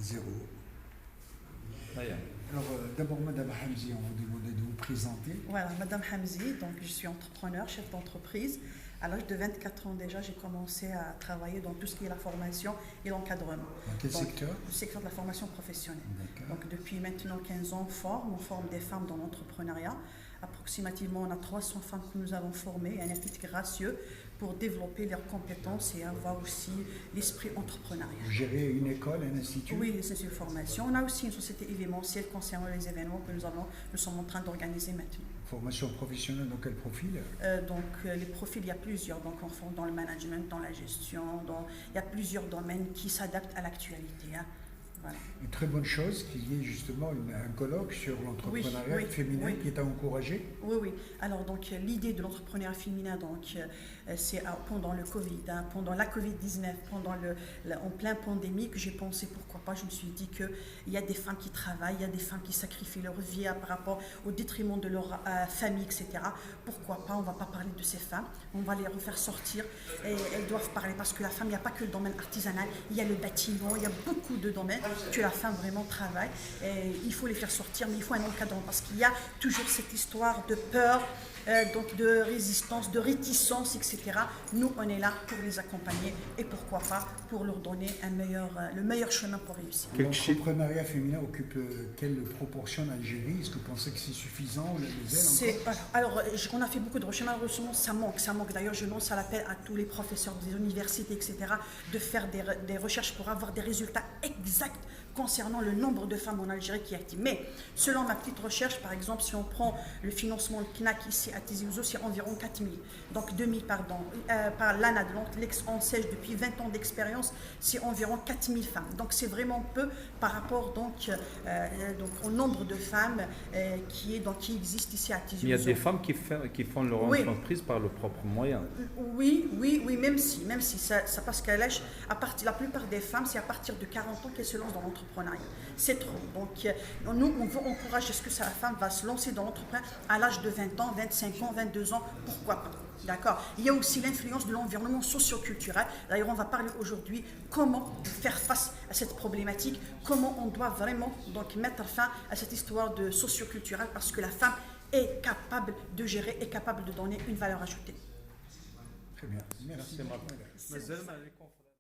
Zéro. D'ailleurs. Alors, d'abord, Madame Hamzi, on vous demandait de vous présenter. Voilà, Madame Hamzi, donc je suis entrepreneur, chef d'entreprise. À l'âge de 24 ans déjà, j'ai commencé à travailler dans tout ce qui est la formation et l'encadrement. Dans quel secteur? Le secteur de la formation professionnelle. D'accord. Donc depuis maintenant 15 ans, on forme des femmes dans l'entrepreneuriat. Approximativement, on a 300 femmes que nous avons formées, un équipe gracieux pour développer leurs compétences et avoir aussi l'esprit entrepreneurial. Vous gérez une école, un institut? Oui, c'est une formation. On a aussi une société événementielle concernant les événements que nous sommes en train d'organiser maintenant. Formation professionnelle dans quel profil? Les profils, il y a plusieurs. Donc, on forme dans le management, dans la gestion, il y a plusieurs domaines qui s'adaptent à l'actualité. Hein. Voilà. Une très bonne chose qu'il y ait justement un colloque sur l'entrepreneuriat féminin qui est à encourager. Oui, oui. Alors, donc, l'idée de l'entrepreneuriat féminin, donc, c'est pendant le Covid, hein, pendant la Covid-19, en pleine pandémie, que j'ai pensé pourquoi pas. Je me suis dit qu'il y a des femmes qui travaillent, il y a des femmes qui sacrifient leur vie par rapport au détriment de leur famille, etc. Pourquoi pas? On ne va pas parler de ces femmes, on va les refaire sortir et elles doivent parler parce que la femme, il n'y a pas que le domaine artisanal, il y a le bâtiment, il y a beaucoup de domaines que la femme vraiment travaille. Et il faut les faire sortir, mais il faut un encadrement parce qu'il y a toujours cette histoire de peur, donc de résistance, de réticence, etc. Nous, on est là pour les accompagner et pourquoi pas pour leur donner le meilleur chemin pour réussir. L'entrepreneuriat féminin occupe quelle proportion en Algérie? Est-ce que vous pensez que c'est suffisant? Alors, on a fait beaucoup de recherches, malheureusement, ça manque. D'ailleurs, je lance à l'appel à tous les professeurs des universités, etc., de faire des recherches pour avoir des résultats exacts concernant le nombre de femmes en Algérie qui est active. Mais selon ma petite recherche, par exemple, si on prend le financement de CNAC ici à Tizi Ouzou, c'est environ 4 000. Donc 2 000, pardon. Par l'ANAD, l'ex-ANSEJ, depuis 20 ans d'expérience, c'est environ 4 000 femmes. Donc c'est vraiment peu par rapport donc au nombre de femmes qui existent ici à Tizi Ouzou. Il y a des femmes qui font leur entreprise par leurs propres moyens. Oui, même si ça parce qu'à l'âge, la plupart des femmes, c'est à partir de 40 ans qu'elles se lancent dans l'entrepreneuriat. C'est trop. Donc, nous, on veut encourager ce que la femme va se lancer dans l'entrepreneuriat à l'âge de 20 ans, 25 ans, 22 ans, pourquoi pas. D'accord. Il y a aussi l'influence de l'environnement socio-culturel. D'ailleurs, on va parler aujourd'hui comment faire face à cette problématique, comment on doit vraiment donc mettre fin à cette histoire de socio-culturel parce que la femme est capable de gérer, est capable de donner une valeur ajoutée. Très bien. Merci. Merci.